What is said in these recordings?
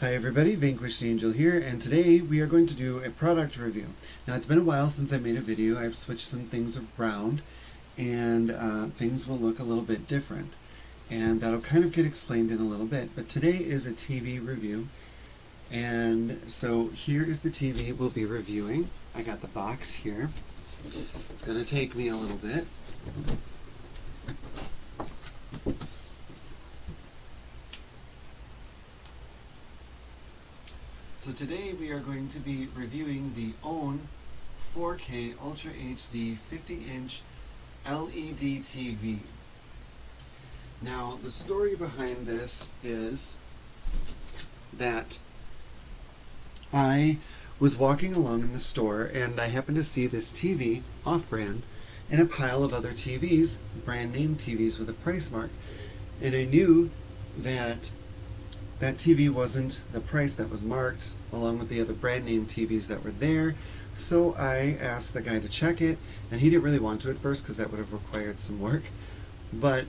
Hi everybody, Vanquished Angel here, and today we are going to do a product review. Now it's been a while since I made a video. I've switched some things around, and things will look a little bit different. And that'll kind of get explained in a little bit. But today is a TV review, and so here is the TV we'll be reviewing. I got the box here. It's going to take me a little bit. So today we are going to be reviewing the OWN 4K Ultra HD 50-inch LED TV. Now the story behind this is that I was walking along in the store and I happened to see this TV, off-brand, in a pile of other TVs, brand name TVs with a price mark. And I knew that that TV wasn't the price that was marked along with the other brand name TVs that were there. So I asked the guy to check it, and he didn't really want to at first because that would have required some work. But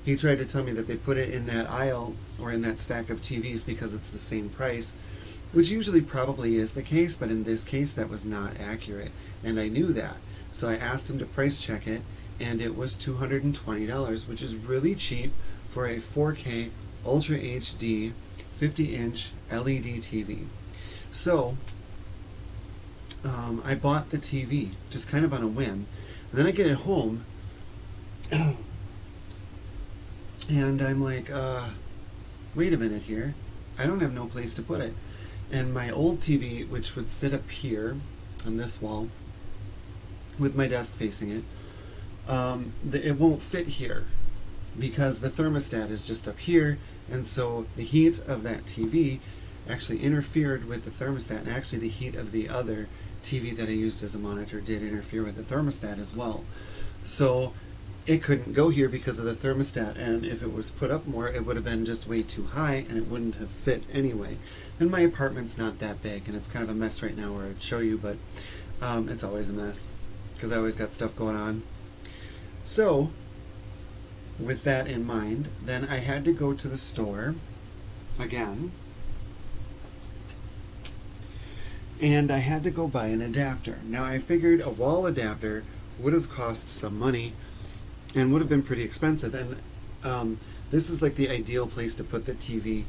he tried to tell me that they put it in that aisle or in that stack of TVs because it's the same price, which usually probably is the case, but in this case that was not accurate, and I knew that. So I asked him to price check it, and it was $220, which is really cheap for a 4K Ultra HD 50-inch LED TV. So I bought the TV just kind of on a whim, and then I get it home and I'm like, wait a minute here, I don't have no place to put it. And my old TV, which would sit up here on this wall with my desk facing it, it won't fit here because the thermostat is just up here, and so the heat of that TV actually interfered with the thermostat, and actually the heat of the other TV that I used as a monitor did interfere with the thermostat as well. So it couldn't go here because of the thermostat, and if it was put up more it would have been just way too high and it wouldn't have fit anyway. And my apartment's not that big, and it's kind of a mess right now where I'd show you, but it's always a mess because I always got stuff going on. So with that in mind, then I had to go to the store again, and I had to go buy an adapter. Now I figured a wall adapter would have cost some money and would have been pretty expensive, and this is like the ideal place to put the TV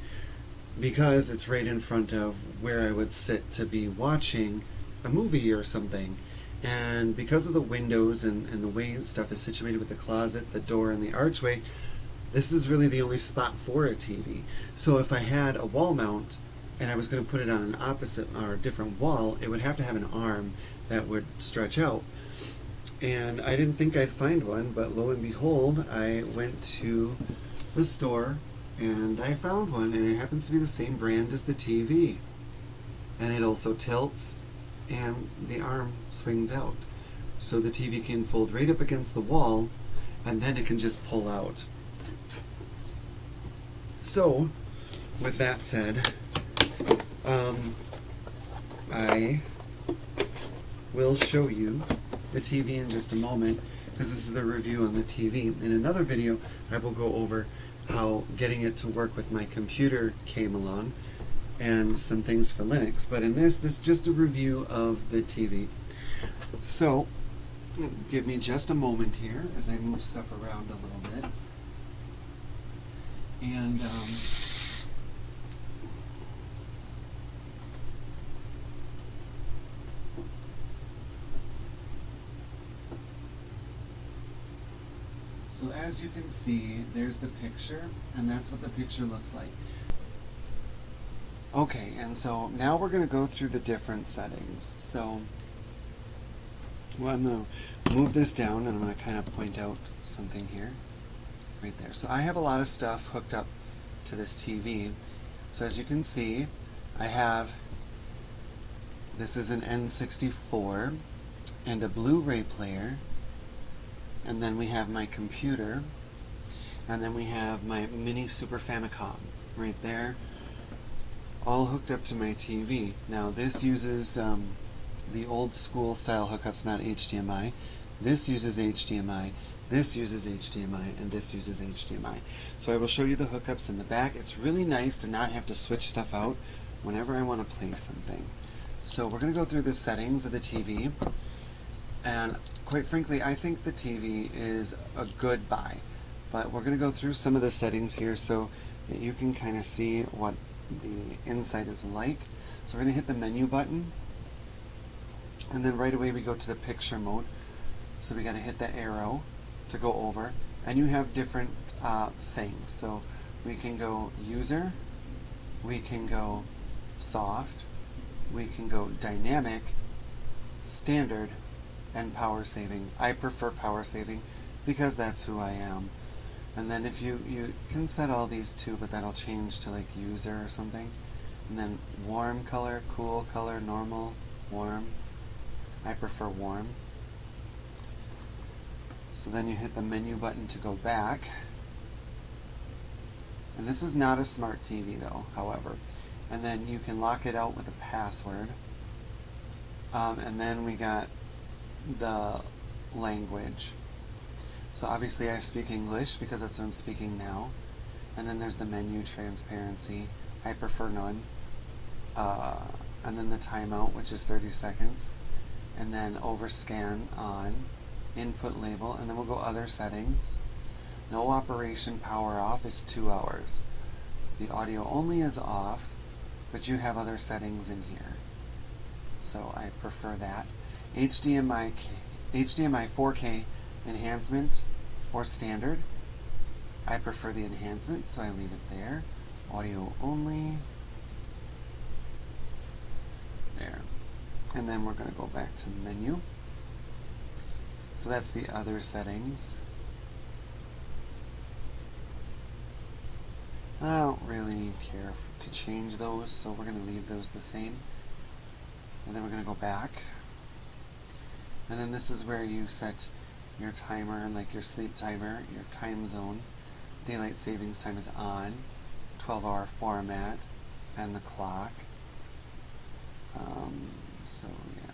because it's right in front of where I would sit to be watching a movie or something. And because of the windows and the way stuff is situated with the closet, the door, and the archway, this is really the only spot for a TV. So if I had a wall mount and I was going to put it on an opposite or a different wall, it would have to have an arm that would stretch out. And I didn't think I'd find one, but lo and behold, I went to the store and I found one, and it happens to be the same brand as the TV. And it also tilts, and the arm swings out. So the TV can fold right up against the wall, and then it can just pull out. So, with that said, I will show you the TV in just a moment, because this is the review on the TV. In another video, I will go over how getting it to work with my computer came along, and some things for Linux. But in this is just a review of the TV. So, give me just a moment here as I move stuff around a little bit. And so as you can see, there's the picture, and that's what the picture looks like. Okay, and so now we're going to go through the different settings. So, well, I'm going to move this down, and I'm going to kind of point out something here, right there. So I have a lot of stuff hooked up to this TV. So as you can see, I have, this is an N64 and a Blu-ray player, and then we have my computer, and then we have my mini Super Famicom right there, all hooked up to my TV. Now this uses the old school style hookups, not HDMI. This uses HDMI. This uses HDMI, and this uses HDMI. So I will show you the hookups in the back. It's really nice to not have to switch stuff out whenever I want to play something. So we're going to go through the settings of the TV, and quite frankly, I think the TV is a good buy, but we're going to go through some of the settings here so that you can kind of see what the inside is like. So we're going to hit the menu button, and then right away we go to the picture mode. So we got to hit the arrow to go over, and you have different things. So we can go user, we can go soft, we can go dynamic, standard, and power saving. I prefer power saving because that's who I am. And then if you can set all these too, but that'll change to like user or something. And then warm color, cool color, normal, warm. I prefer warm. So then you hit the menu button to go back. And this is not a smart TV though, however. And then you can lock it out with a password. And then we got the language. So obviously I speak English because that's what I'm speaking now. And then there's the menu transparency. I prefer none. And then the timeout, which is 30 seconds. And then overscan on, input label, and then we'll go other settings. No operation power off is 2 hours. The audio only is off, but you have other settings in here. So I prefer that. HDMI 4K enhancement or standard. I prefer the enhancement, so I leave it there. Audio only. There. And then we're going to go back to menu. So that's the other settings. I don't really care to change those, so we're going to leave those the same. And then we're going to go back. And then this is where you set your timer, like your sleep timer, your time zone. Daylight savings time is on. 12-hour format, and the clock. So yeah.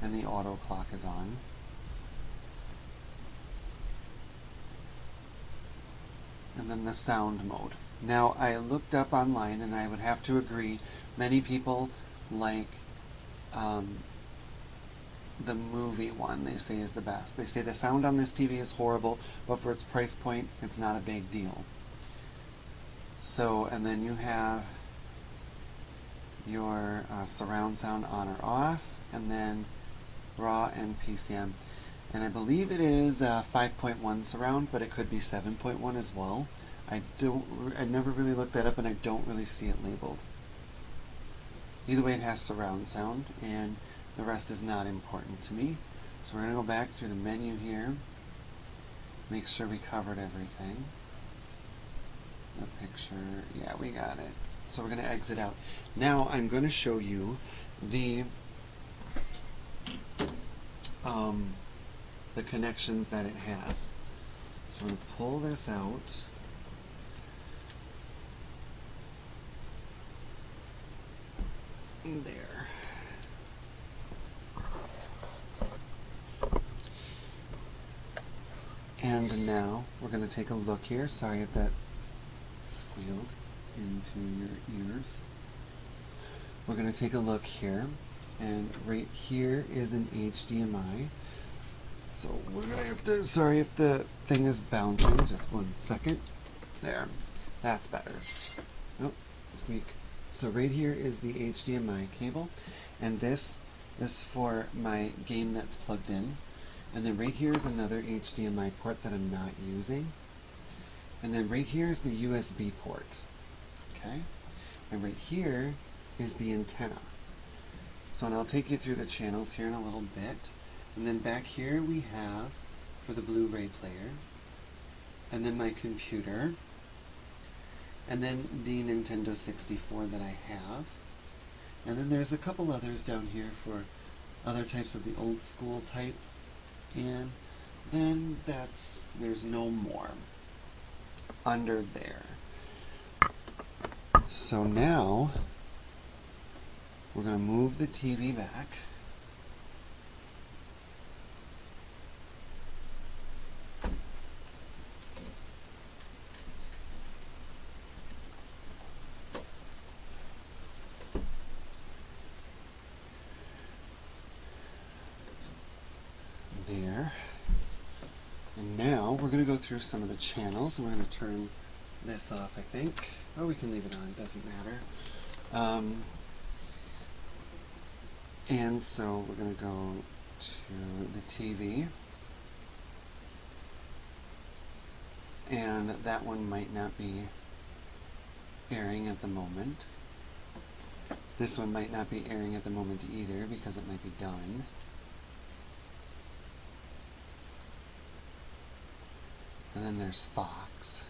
And the auto clock is on. And then the sound mode. Now I looked up online, and I would have to agree, many people like the movie one, they say is the best. They say the sound on this TV is horrible, but for its price point, it's not a big deal. So, and then you have your surround sound on or off, and then raw and PCM. And I believe it is 5.1 surround, but it could be 7.1 as well. I never really looked that up, and I don't really see it labeled. Either way, it has surround sound, and the rest is not important to me. So we're going to go back through the menu here, make sure we covered everything. The picture, yeah, we got it. So we're going to exit out. Now I'm going to show you the connections that it has. So I'm going to pull this out. There. And now we're going to take a look here. Sorry if that squealed into your ears. We're going to take a look here, and right here is an HDMI. So we're going to have to, sorry if the thing is bouncing, just 1 second. There, that's better. Oh, it's weak. So right here is the HDMI cable, and this is for my game that's plugged in. And then right here is another HDMI port that I'm not using. And then right here is the USB port. Okay? And right here is the antenna. So and I'll take you through the channels here in a little bit. And then back here we have for the Blu-ray player. And then my computer. And then the Nintendo 64 that I have. And then there's a couple others down here for other types of the old school type. And then there's no more under there. So now we're going to move the TV back. we're going to go through some of the channels, and we're going to turn this off, I think. Or we can leave it on, it doesn't matter. And so we're going to go to the TV. And that one might not be airing at the moment. This one might not be airing at the moment either because it might be done. And then there's Fox.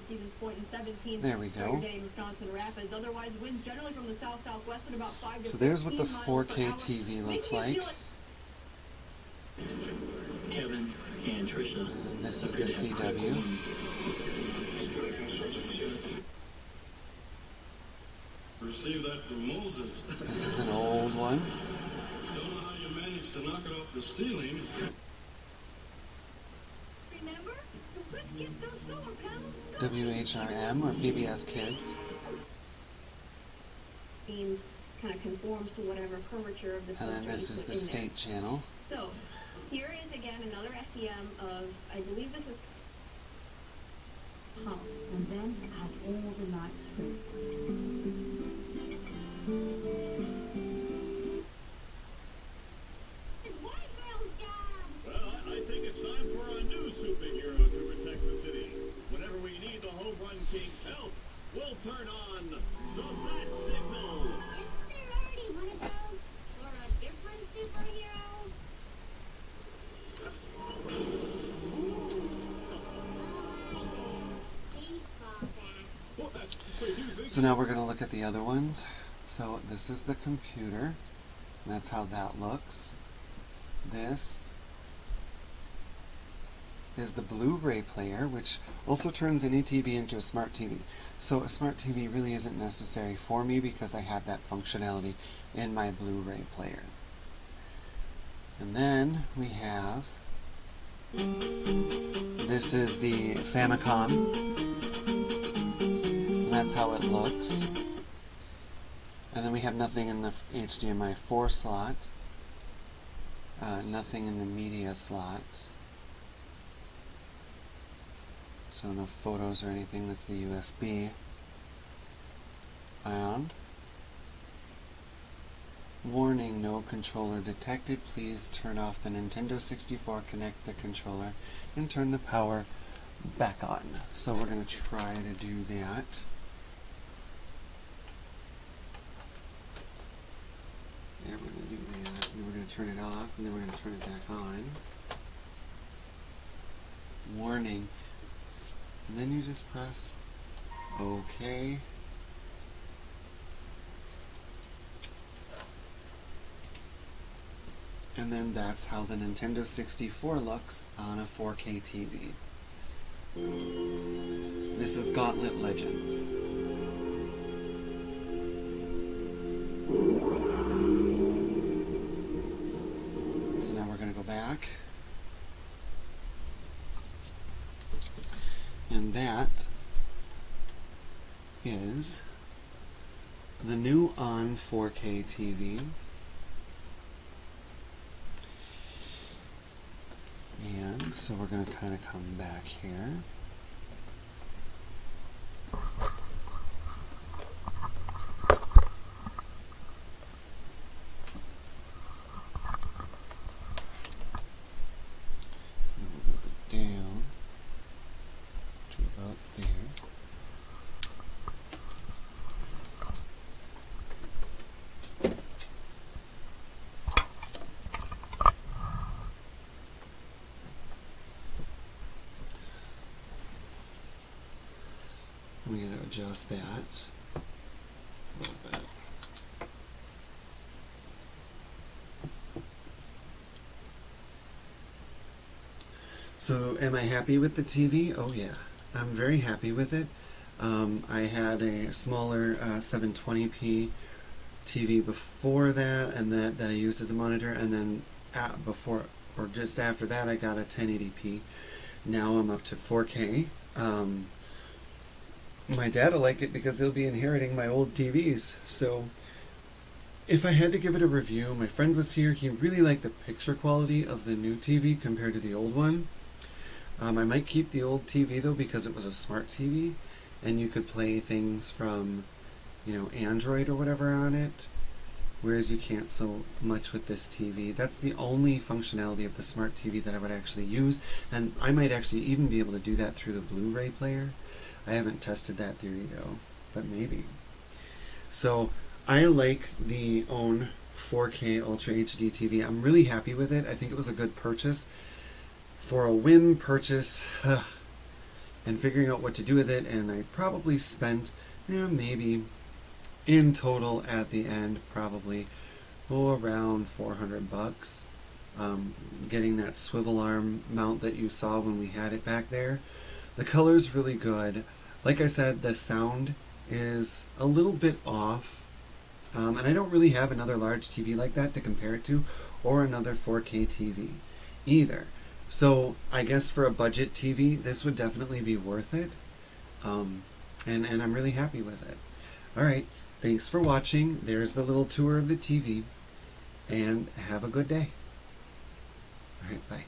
Stevens Point in 17. There we go. Day in Wisconsin Rapids. Otherwise, winds generally from the south-southwest at about 5 to 15 So there's what the miles 4K per TV hour. looks like. Kevin and Trisha. And this is the CW. Received that from Moses. This is an old one. Don't know how you managed to knock it off the ceiling. Remember? So let's get those solar panels going. WHRM, or PBS Kids. Kind of conforms to whatever curvature of the And then this is the state channel. So, here is again another SEM of, I believe this is home. And then add all the night strips. It's white girl's job. Well, I think it's time for a new superhero to protect the city. Whenever we need the Home Run King's help, we'll turn on the Bat Signal. Isn't there already one of those? Or a different superhero? Baseball bat. So now we're going to look at the other ones. So this is the computer. That's how that looks. This is the Blu-ray player, which also turns any TV into a smart TV. So a smart TV really isn't necessary for me because I have that functionality in my Blu-ray player. And then we have, this is the Famicom. And that's how it looks. And then we have nothing in the HDMI 4 slot. Nothing in the media slot. So no photos or anything, that's the USB. And warning, no controller detected. Please turn off the Nintendo 64, connect the controller, and turn the power back on. So we're going to try to do that. There, we're going to do that, and then we're going to turn it off, and then we're going to turn it back on. Warning. And then you just press OK. And then that's how the Nintendo 64 looks on a 4K TV. This is Gauntlet Legends. So now we're going to go back. And that is the new On 4K TV. And so we're going to kind of come back here. Down to about there. We gotta adjust that a little bit. So, am I happy with the TV? Oh yeah, I'm very happy with it. I had a smaller 720p TV before that, and that I used as a monitor, and then before or just after that, I got a 1080p. Now I'm up to 4K. My dad will like it because he'll be inheriting my old TVs. So if I had to give it a review, my friend was here. He really liked the picture quality of the new TV compared to the old one. I might keep the old TV though because it was a smart TV, and you could play things from, Android or whatever on it, whereas you can't so much with this TV. That's the only functionality of the smart TV that I would actually use, and I might actually even be able to do that through the Blu-ray player. I haven't tested that theory though, but maybe. So I like the OWN 4K Ultra HD TV. I'm really happy with it. I think it was a good purchase. For a whim purchase, and figuring out what to do with it, and I probably spent, maybe in total at the end, probably around $400. Getting that swivel arm mount that you saw when we had it back there. The color's really good. Like I said, the sound is a little bit off, and I don't really have another large TV like that to compare it to, or another 4K TV either. So I guess for a budget TV, this would definitely be worth it, and I'm really happy with it. Alright, thanks for watching. There's the little tour of the TV, and have a good day. Alright, bye.